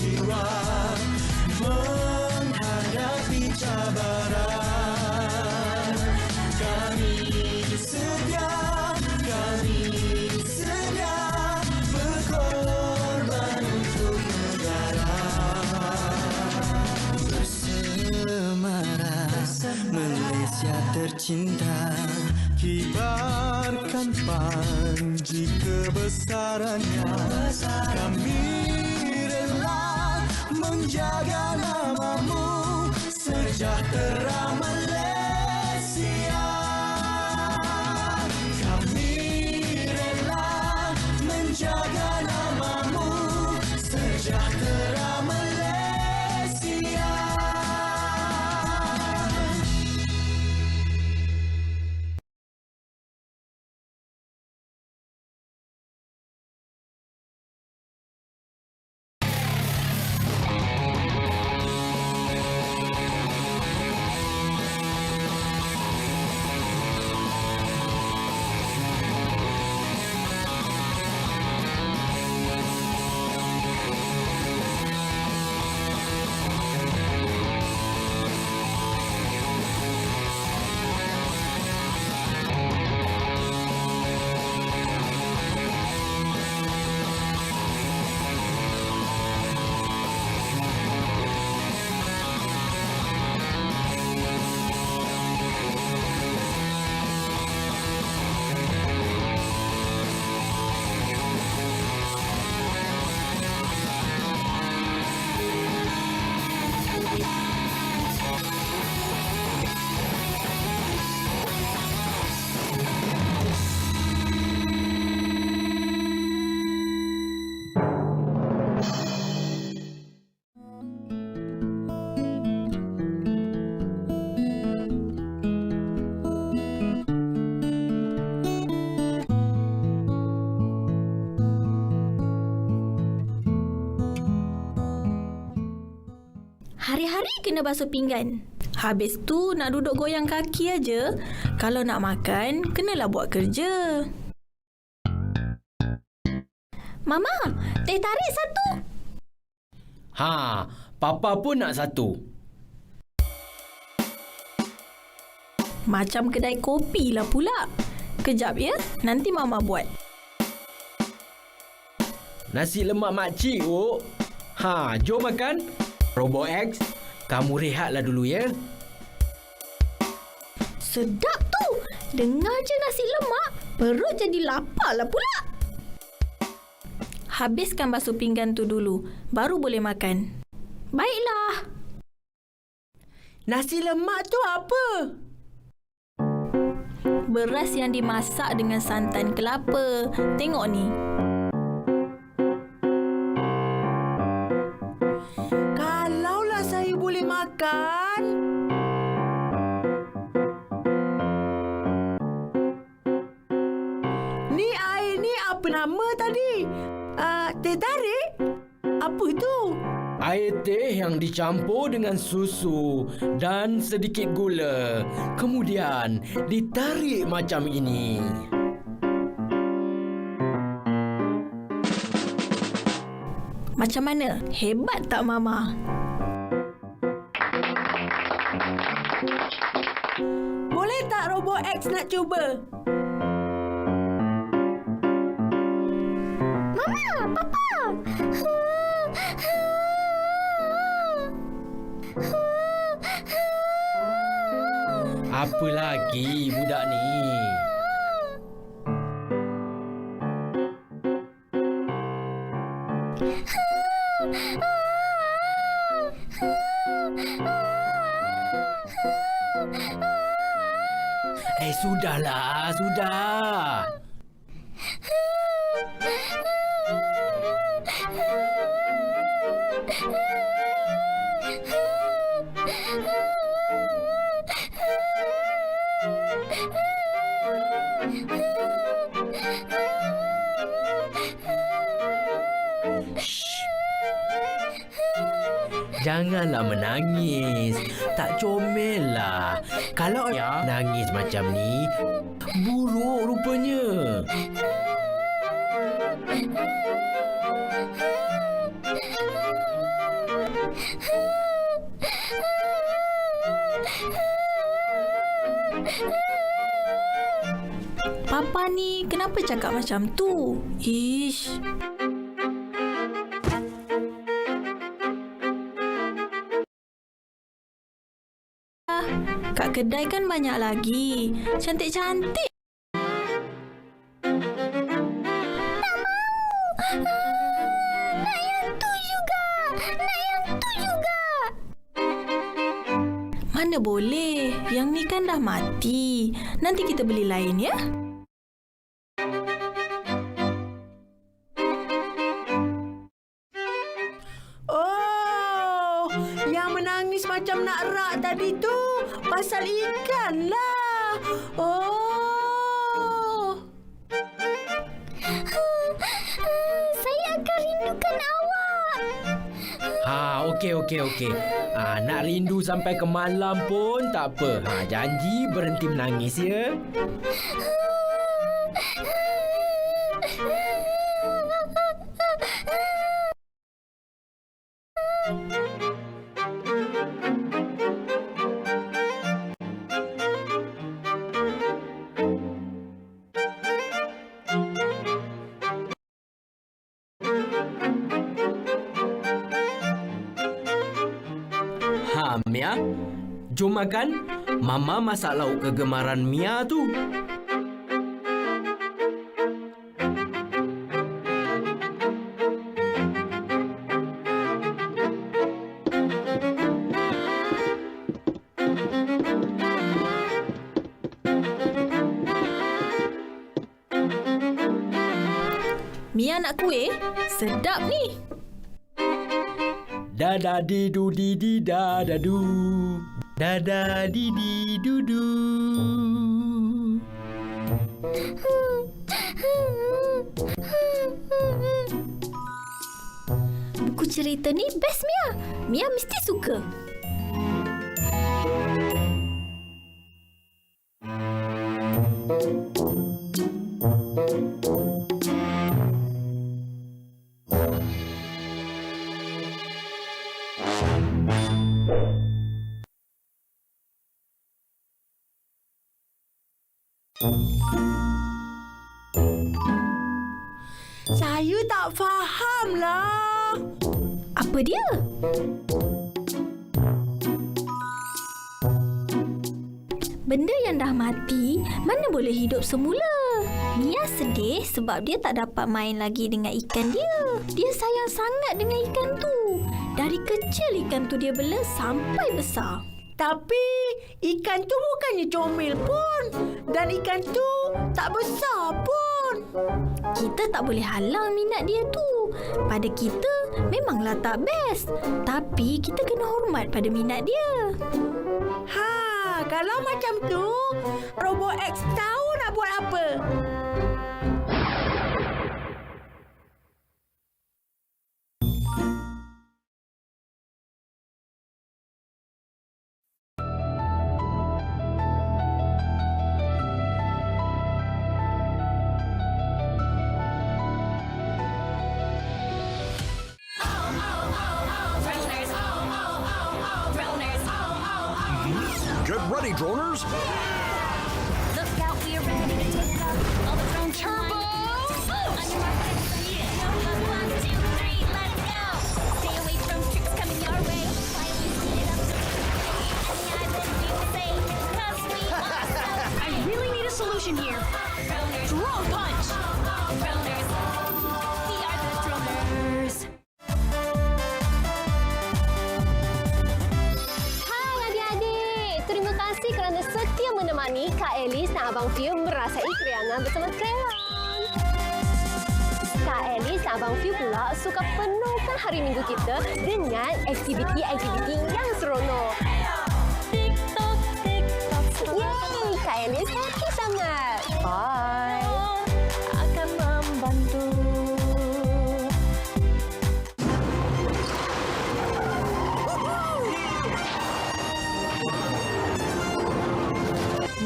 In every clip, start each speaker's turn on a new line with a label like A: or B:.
A: jiwa menghadapi cabaran. Kami sedia berkorban untuk negara. Bersemara Malaysia tercinta, kibarkan panji kebesarannya. Kami rela menjaga namamu, sejahtera Malaysia. Kami rela menjaga namamu, sejahtera Malaysia.
B: Hari-hari kena basuh pinggan. Habis tu nak duduk goyang kaki aja. Kalau nak makan, kenalah buat kerja. Mama, teh tarik satu.
C: Ha, Papa pun nak satu.
B: Macam kedai kopi lah pula. Kejap ya, nanti Mama buat.
C: Nasi lemak makcik, oh. Ha, jom makan. Robo X, kamu rehatlah dulu ya.
B: Sedap tu. Dengar je nasi lemak, perut jadi lapar lah pula. Habiskan basuh pinggan tu dulu, baru boleh makan. Baiklah.
C: Nasi lemak tu apa?
B: Beras yang dimasak dengan santan kelapa. Tengok ni.
D: Kalaulah saya boleh makan. Ni air ni apa nama tadi? Teh tarik? Apa tu?
C: Air teh yang dicampur dengan susu dan sedikit gula. Kemudian ditarik macam ini.
B: Macam mana? Hebat tak Mama?
D: Boleh tak Robo X nak cuba?
B: Mama, Papa.
C: Apa lagi budak ni? Sudahlah, sudah. Janganlah menangis. Tak comel lah. Kalau ya nangis macam ni, buruk rupanya.
B: Papa ni kenapa cakap macam tu? Ish. Kat kedai kan banyak lagi. Cantik-cantik. Nak yang tu juga. Nak yang tu juga. Mana boleh. Yang ni kan dah mati. Nanti kita beli lain ya.
D: Oh, yang menangis macam nak rak tadi tu pasal ikan lah. Oh.
B: Saya akan rindukan awak.
C: Okey. Nak rindu sampai ke malam pun tak apa. Janji berhenti menangis ya. Mia, jom makan. Mama masak lauk kegemaran Mia tu.
B: Mia nak kuih? Sedap ni.
C: Dada di du di di da da du. Dada di di du du.
B: Buku cerita ni best Mia. Mia mesti suka.
D: Saya tak faham lah.
B: Apa dia? Benda yang dah mati, mana boleh hidup semula? Mia sedih sebab dia tak dapat main lagi dengan ikan dia. Dia sayang sangat dengan ikan tu. Dari kecil ikan tu dia bela sampai besar.
D: Tapi ikan tu bukannya comel pun. Dan ikan tu tak besar pun.
B: Kita tak boleh halang minat dia tu. Pada kita memanglah tak best. Tapi kita kena hormat pada minat dia.
D: Kalau macam tu, Robot X tahu nak buat apa.
E: Get ready, droners!
F: Look out, we're ready to take it up. All the drone turbo! On your mark, one, two, three, let's go! Stay away from tricks coming your way. Fly away, speed it up to any island you say. 'Cause we are so
G: I really need a solution here.
F: droners.
G: Drone punch!
F: Droners. We are the droners.
H: Hai adik-adik, terima kasih kerana setia menemani Kak Alice dan Abang Fiu merasai keriangan bersama Crayon. Kak Alice dan Abang Fiu pula suka penuhkan hari minggu kita dengan aktiviti-aktiviti yang seronok.
F: TikTok, TikTok.
H: Yeay, Kak Alice happy sangat. Bye.
F: Akan membantu.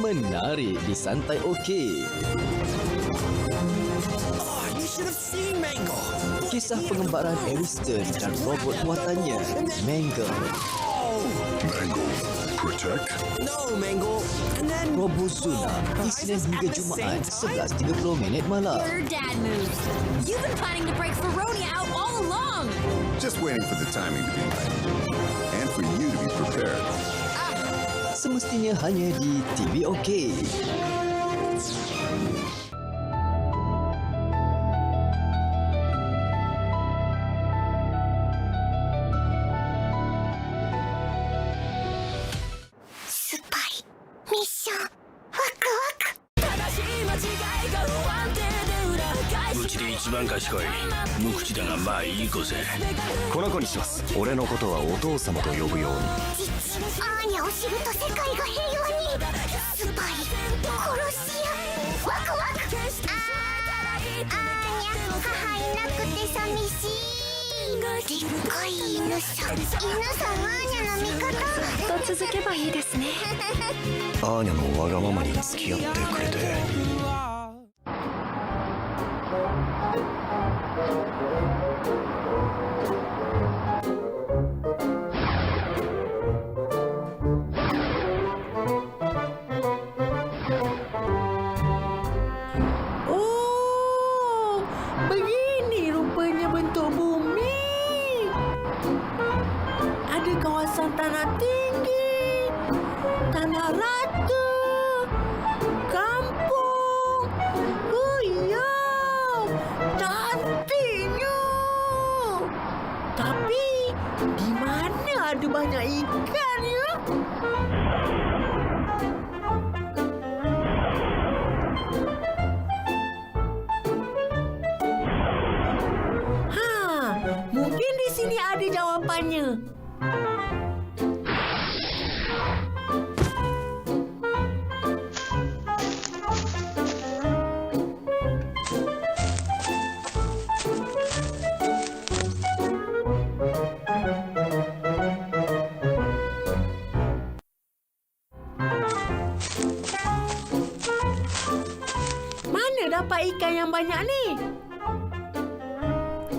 I: Menarik di Santai Okey.
E: Oh, you should have seen Mango. Kisah pengembaraan Ariston dan robot buatannya, Mangle.
I: Mango, protect.
E: No, Mango. Dan Robozuna, Isnin hingga Jumaat, 11.30 malam.
F: Your dad moves. You've been planning to break Feronia out all along.
I: Just waiting for the timing to be right. And for you to be prepared.
E: Semestinya hanya di TV OK.
F: Spy mission. Wak wak.
J: うちで一番賢い無口だがまあいい子ぜ。
K: この子にします。俺のことはお父様と呼ぶように。
F: アーニャを知ると世界が平和に。スパイ殺し屋。ワクワク。アーニャ母いなくて寂しい。でっかい犬さん。犬さんアーニャの味方と続けばいいですね。
K: アーニャのわがままに付き合ってくれて。
D: Oh, begini rupanya bentuk bumi. Ada kawasan tanah tinggi, tanah rata, kampung. Oh ya, cantiknya. Tapi di mana ada banyak ikan ya? Mungkin di sini ada jawapannya. Mana dapat ikan yang banyak ni?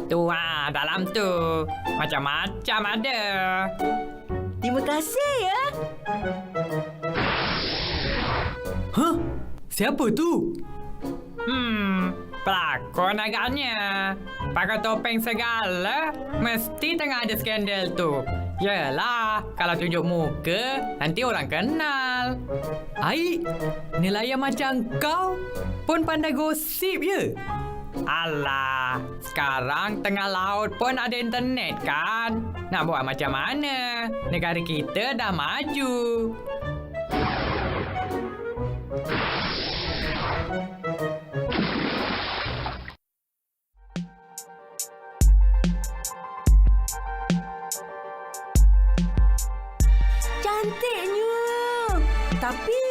L: Tu dalam tu. Macam-macam ada.
D: Terima kasih ya.
C: Hah? Siapa tu?
L: Pelakon agaknya. Pakai topeng segala. Mesti tengah ada skandal tu. Yelah, kalau tunjuk muka, nanti orang kenal.
C: Aik, nelayan macam kau pun pandai gosip ya?
L: Alah, sekarang tengah laut pun ada internet kan? Nak buat macam mana? Negara kita dah maju.
D: Cantiknya. Tapi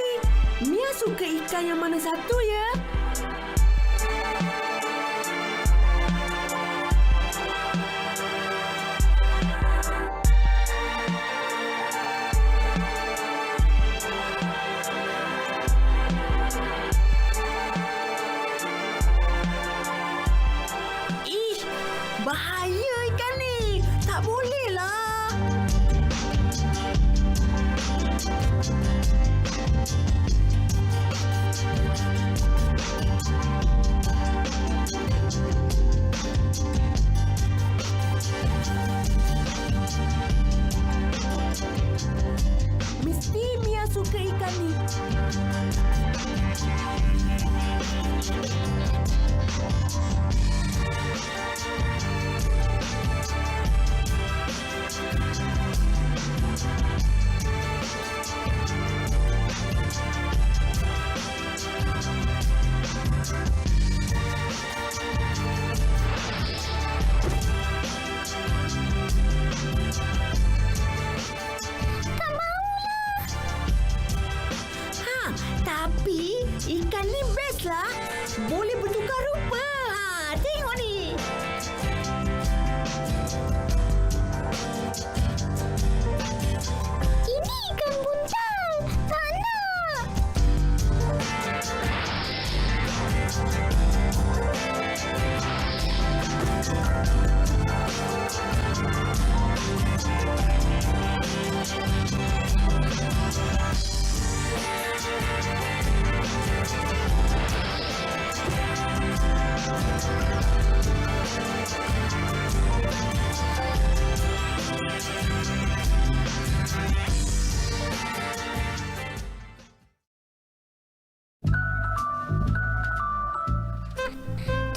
D: Mia suka ikan yang mana satu ya? Bahaya ikan ni. Tak boleh lah. Mesti Mia suka ikan ni.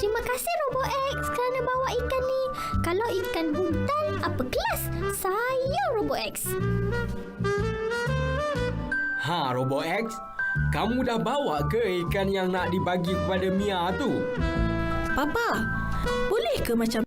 B: Terima kasih Robo X kerana bawa ikan ni. Kalau ikan buntal, apa kelas? Saya Robo X.
C: Ha, Robo X, kamu dah bawa ke ikan yang nak dibagi kepada Mia tu?
D: Papa, boleh ke macam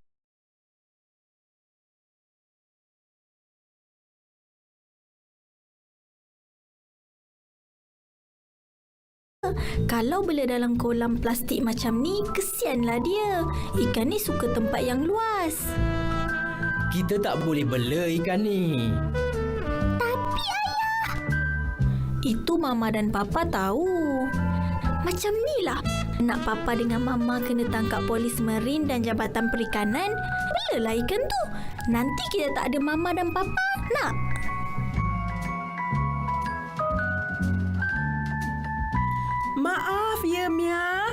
B: Kalau bela dalam kolam plastik macam ni, kesianlah dia. Ikan ni suka tempat yang luas.
C: Kita tak boleh bela ikan ni.
B: Tapi ayah, itu Mama dan Papa tahu. Macam ni lah. Nak Papa dengan Mama kena tangkap polis marin dan Jabatan Perikanan, belalah ikan tu. Nanti kita tak ada Mama dan Papa, nak?
D: Maaf ya, Mia.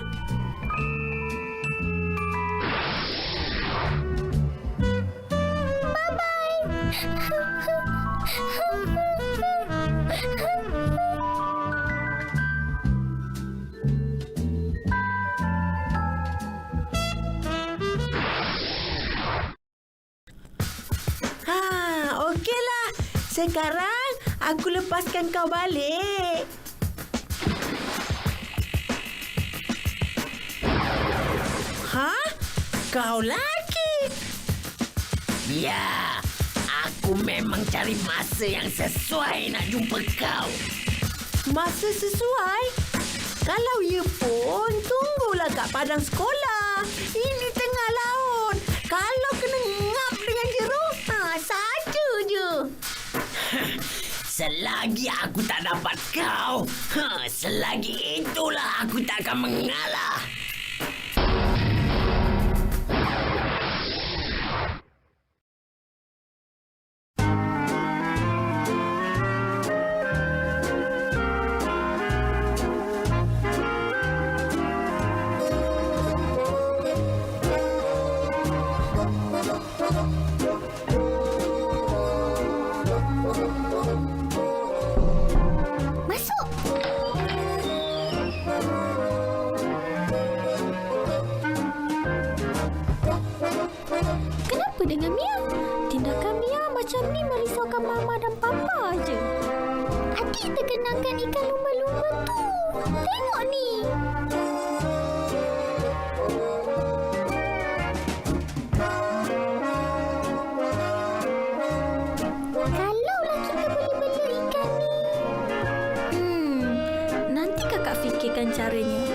D: Okeylah. Sekarang aku lepaskan kau balik. Ha? Kau lagi?
M: Ya, aku memang cari masa yang sesuai nak jumpa kau.
D: Masa sesuai? Kalau ya pun, tunggulah kat padang sekolah. Ini tengah laut. Kalau kena ngap dengan jeruk, saja je.
M: Selagi aku tak dapat kau, selagi itulah aku tak akan mengalah.
B: Masuk! Kenapa dengan Mia? Tindakan Mia macam ni merisaukan Mama dan Papa aje. Adik terkenakan ikan lumba-lumba tu. Tengok ni. Kalaulah kita boleh bela ikan ni. Nanti kakak fikirkan caranya.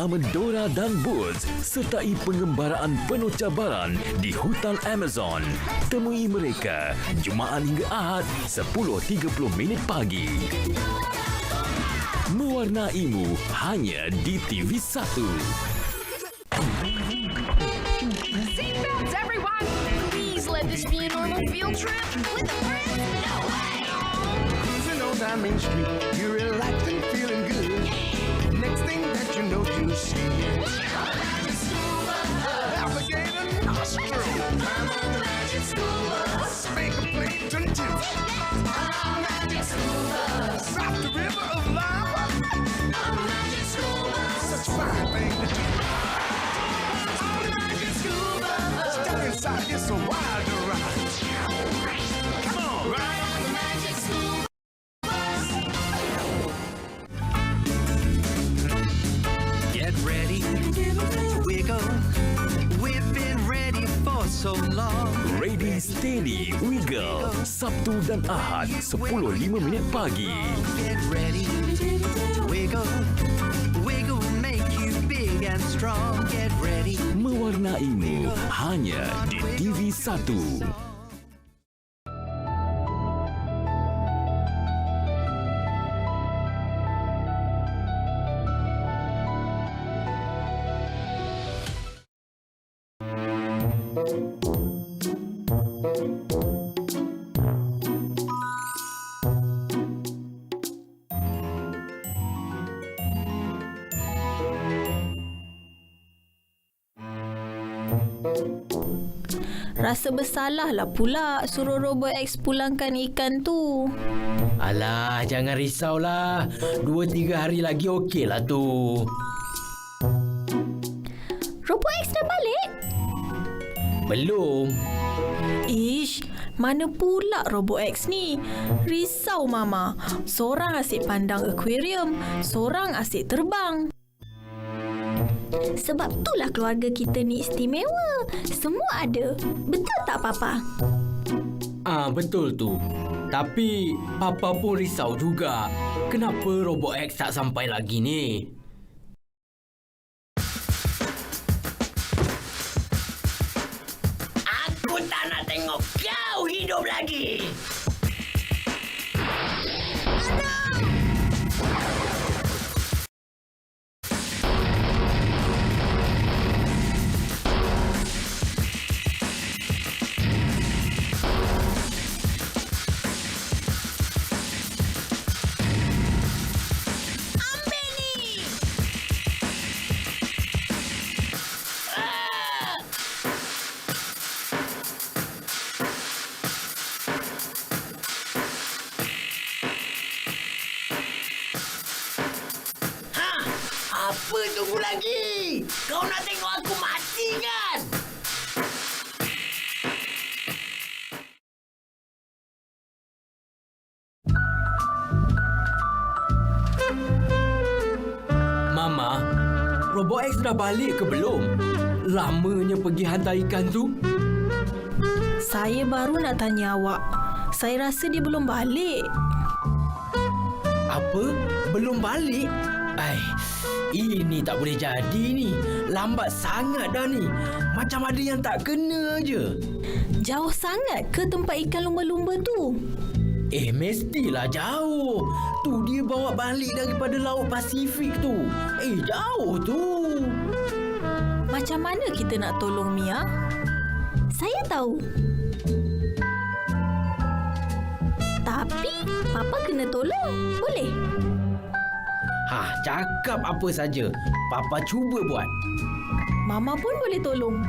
K: bersama Dora dan Boots sertai pengembaraan penuh cabaran di hutan Amazon. Temui mereka Jumaat hingga Ahad 10.30 pagi. Mewarnaimu hanya di TV1.
G: Seatbelts, everyone! Please let this be a normal field trip. With the friends? No way!
A: Cruising on down Main Street, you're relaxed and feeling good. Next thing that you know, you see Magic School Bus, alligator nostril. I'm on the Magic School Bus. Make a plane turn to Magic School Bus. Stop the river of lava. On the Magic School Bus, such a fine thing to do. On the Magic School Bus, step inside, it's a wild ride. Come on, ride on the Magic School Bus.
N: Get ready to wiggle. We've been ready for so long.
K: Ready, Steady, Wiggle. Sabtu dan Ahad 10.05 pagi.
N: Get ready to wiggle. Wiggle make you big and strong. Get ready.
K: Mewarnaimu hanya di TV1.
B: Rasa bersalah lah pula suruh Robot X pulangkan ikan tu.
C: Alah, jangan risaulah. 2-3 hari lagi okey lah tu.
B: Robot X dah balik?
C: Belum.
B: Ish, mana pula Robot X ni? Risau Mama. Seorang asyik pandang akuarium, seorang asyik terbang. Sebab itulah keluarga kita ni istimewa. Semua ada. Betul tak Papa?
C: Betul tu. Tapi Papa pun risau juga. Kenapa Robot X tak sampai lagi ni?
M: Aku tak nak tengok kau hidup lagi. Apa tunggu lagi? Kau nak tengok aku mati kan?
C: Mama, Robot X dah balik ke belum? Lamanya pergi hantar ikan tu.
B: Saya baru nak tanya awak. Saya rasa dia belum balik.
C: Apa? Belum balik? Ini tak boleh jadi ni. Lambat sangat dah ni. Macam ada yang tak kena je.
B: Jauh sangat ke tempat ikan lumba-lumba tu?
C: Mestilah jauh. Tu dia bawa balik daripada Laut Pasifik tu. Jauh tu.
B: Macam mana kita nak tolong Mia? Saya tahu. Tapi Papa kena tolong. Boleh?
C: Cakap apa saja. Papa cuba buat.
B: Mama pun boleh tolong.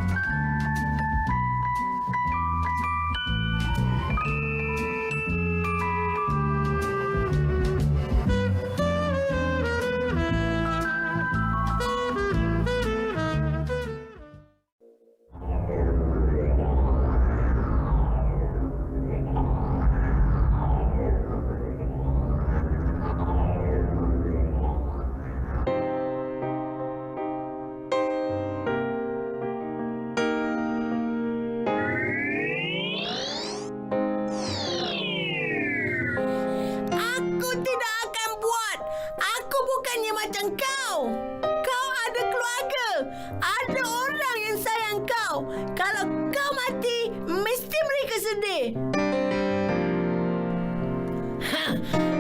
D: Kalau kau mati, mesti mereka sedih.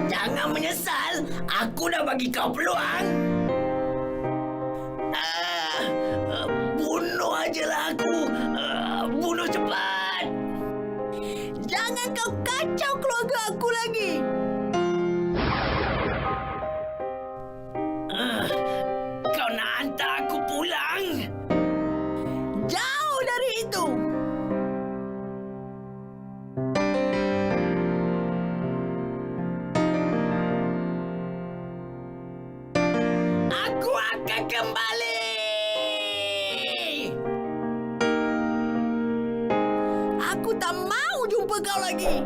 M: Jangan menyesal. Aku dah bagi kau peluang. Bunuh ajalah aku. Bunuh cepat.
D: Jangan kau kacau keluarga aku lagi.
M: Kau nak hantar aku pulang?
D: Jauh dari itu.
M: Aku akan kembali.
D: Aku tak mau jumpa kau lagi.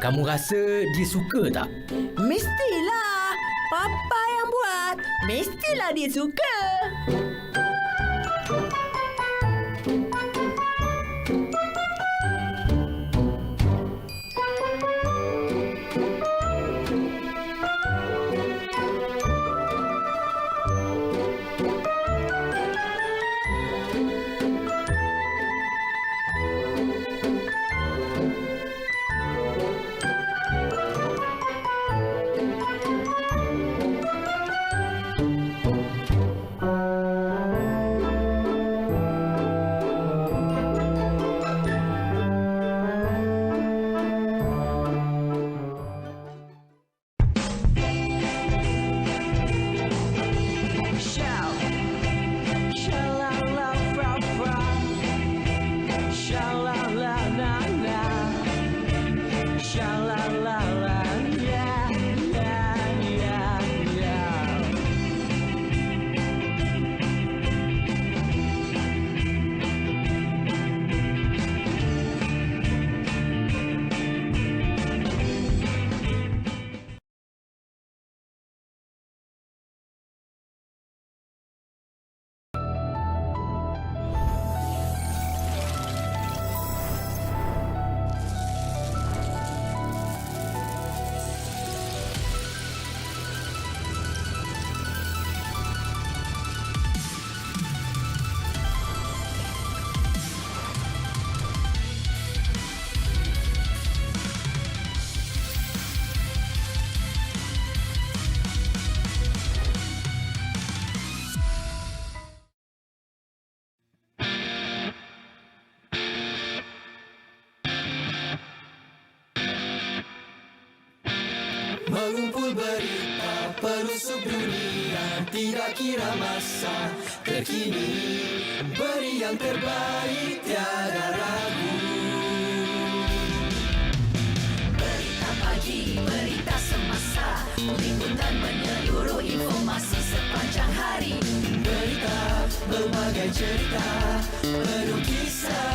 C: Kamu rasa dia suka tak?
D: Mestilah. Papa yang buat. Mestilah dia suka.
A: Mengumpul berita pelusuk dunia, tidak kira masa terkini, beri yang terbaik tiada ragu.
O: Berita pagi, berita semasa, liputan menyeluruh, informasi sepanjang hari.
A: Berita, berbagai cerita, penuh kisah.